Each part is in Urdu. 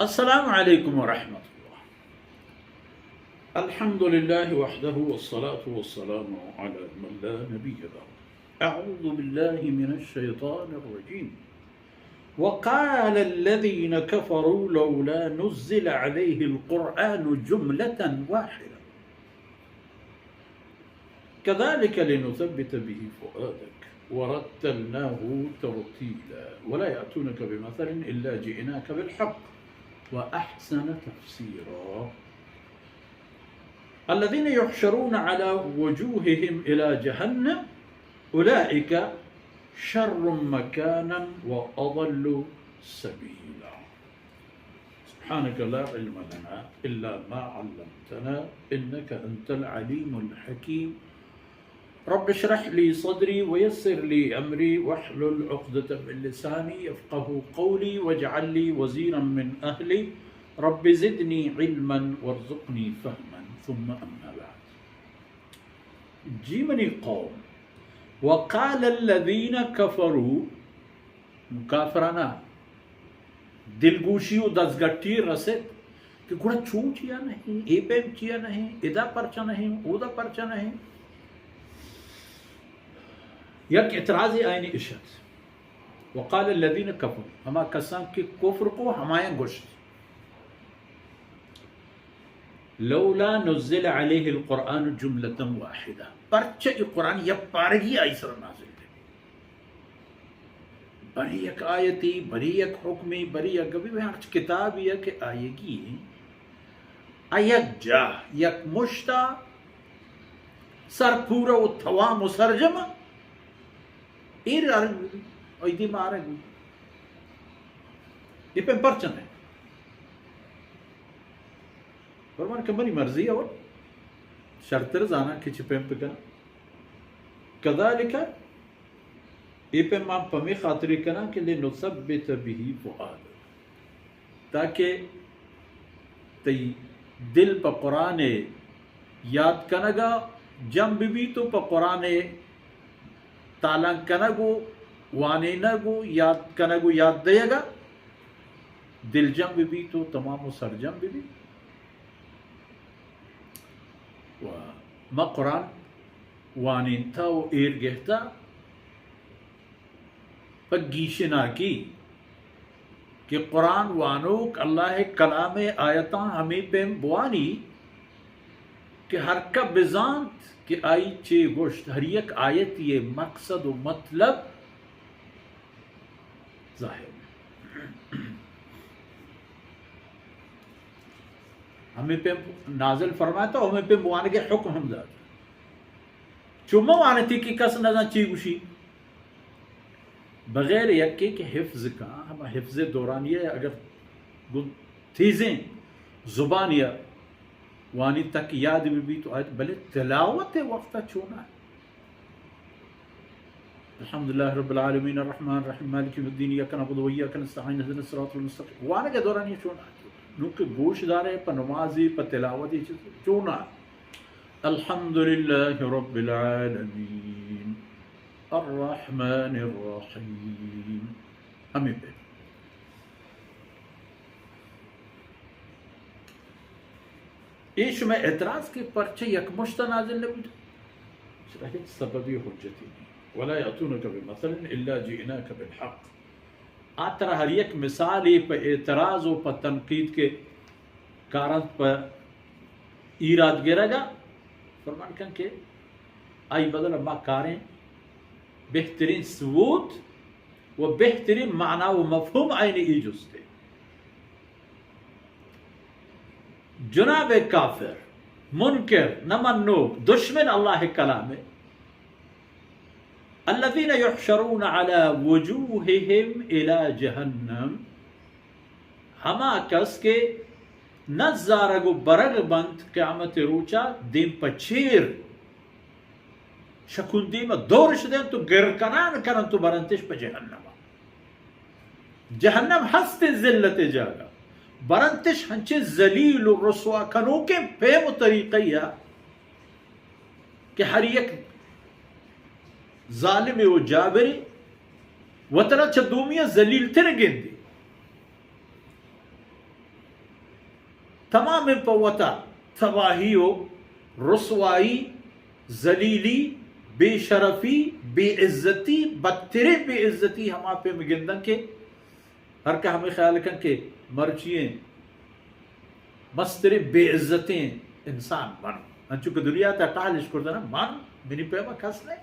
السلام علیکم ورحمۃ اللہ. الحمد للہ وحدہ والصلاة والسلام علی من لا نبی بعد. اعوذ باللہ من الشیطان الرجیم. وقال الذين كفروا لولا نزل عليه القرآن جملة واحدة كذلك لنثبت به فؤادك ورتلناه ترتيلا ولا يأتونك بمثل إلا جئناك بالحق وأحسن تفسيرا. الذين يحشرون على وجوههم إلى جهنم أولئك شر مكانا وأضل سبيلا. سبحانك لا علم لنا إلا ما علمتنا إنك أنت العليم الحكيم. رب اشرح لي صدري ويسر لي أمري واحلل عقدة من لساني يفقهوا قولي واجعل لي وزيرا من أهلي رب زدني علما وارزقني فهما. ثم أما بعد. جی منی قوم. وقال الذين كفروا کافرانہ دلگوشی و دزگٹی رسد کہ گوڑا چون چیا نہیں اے پیم چیا نہیں ادا پرچا نہیں اودا پرچا نہیں. یک اعتراض آئین اشد. وقال الذين كفروا ہما کسان کے کفر کو ہمایاں گوشت. لولا نزل علیہ القرآن جملة واحدہ پرچہ قرآن یا پارگی آئی سر نازل دے. بڑی یک آیتی بڑی یک حکمی بڑی یک گبی میں ہرچ کتاب یہ کہ آئے گی یک جا یک مشتا سر پورا و توام و سرجمہ ایر آرنگ بھی ایدی میں آرنگ بھی یہ پہ پرچن ہے. فرمان کہ منی مرضی ہے اور شرط رزانا کچھ پیم پکنا کذالک یہ پیم مام پمی خاطری کنا کہ لنثبت به فؤادک تاکہ تی دل پا قرآن یاد کنگا جنب بھی تو پا قرآن تالان کنگو وانے نگو یاد کنگو یاد دے گا دل جنب بھی تو تمام و سر جنب بھی. ما قرآن وانینتا و ایر گہتا پگیشنا کی کہ قرآن وانوک اللہ کلام آیتاں ہمیں پیم بوانی کہ ہر کا بزانت کہ آئی چے گوشت ہر یک آیت یہ مقصد و مطلب ظاہر ہمیں پہ نازل فرمایا تو ہمیں پہ موانے کے حکم ہم داد چمہ وانے تھی کہ کس نظر چی گوشی بغیر یکی کہ حفظ کا ہم حفظ دورانیہ اگر تیزیں زبانیہ وانی تک یاد بھی تو آیت بلے تلاوت وقتا چونا ہے. الحمدللہ رب العالمین الرحمن الرحیم مالک یوم الدین ایاک نعبد و ایاک نستعین اهدنا الصراط المستقیم وانے کے دورانیہ چونا ہے نوکہ گوش دارے پا نمازی پا تلاوتی چونا. الحمدللہ رب العالمین الرحمن الرحیم ہمیں پہ ایش میں اعتراض کے پرچے یک مشتہ نازل نبی شرحیت سببی حجتی ولا یأتونک بمثل الا جئناک بالحق. آترا ہر یک مثالی پہ اعتراض و پہ تنقید کے کارن پہ ایراد گرہ گا فرمان کن کہ آئی بدل ما کاریں بہترین ثبوت و بہترین معنی و مفہوم آئینی ایجوز دے. جناب کافر منکر نمنوک دشمن اللہ کلام الذين يحشرون على وجوههم الى جہنم ہما کس کے نزارگو برگ بند قیامت روچا دیم پچیر شکندی میں دورش دیں تو گرکنان کرن تو برنتش پہ جہنم جہنم ہست ذلت جاگا برنتش ہنچے ذلیل و رسوا کنو کے پیم و طریقیہ کہ ہر یک ظالم و جابری وترى تشدومية زليل ترقندي تمام پوتا تباہی و رسوائی ذلیلی بے شرفی بے عزتی بدترے بے عزتی ہما پہ مگندن کے ہر کا ہمیں خیال کن کے مرچییں مستر بے عزتیں انسان من انچو کہ دنیا تا ٹالش کردنا من منی پیما کس نے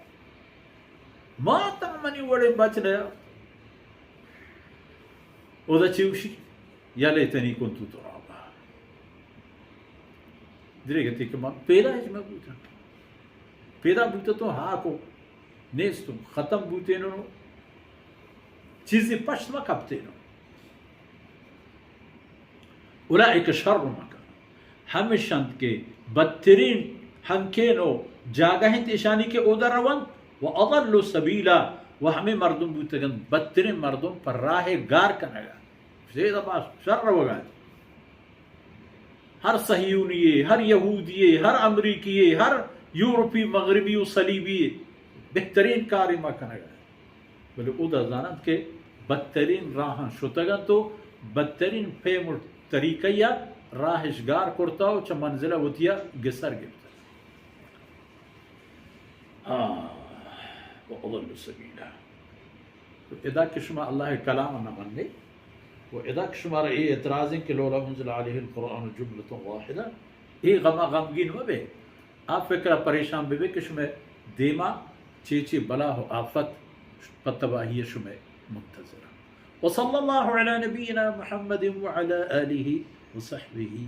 ما تم منی وڑے بچ رہا او دا چیوشی یا لیتنی کنتو ترابا دیرے گتی کہ من پیدا ہے میں بوتا پیدا بوتا تو ہاں کو نیستو ختم بوتے نو چیزی پشت ما کبتے نو اولئک شر مکان ہمیشند کے بدترین ہنکینو جاگہیں تیشانی کے اودر روان و اضل سبیلا و ہمیں مردم بوتگن بدترین مردم پر راہ گار کنگا زیدہ باس شر وگا ہر صہیونیے ہر یہودیے ہر امریکیے ہر یورپی مغربی و صلیبی بہترین کاری ما کنگا بلے اودر زانند کے بدترین راہن شتگن تو بدترین فیم طریقہ یا راہشگار کرتا ہو چا منزلہ ہوتیا گسر گفتا وَأَضَلُّ سَبِيلًا ادا کہ شما اللہ کلام نہ مننے و ادا کہ شما را اے اعتراضیں کہ لولا منزل علیہ القرآن جملۃ واحدہ اے غمگین و بے آپ فکرہ پریشان بے کہ شما دیما چیچی بلا ہو آفت پتباہی شما منتظرہ وصلی اللہ علی نبینا محمد وعلی آلہ وصحبہ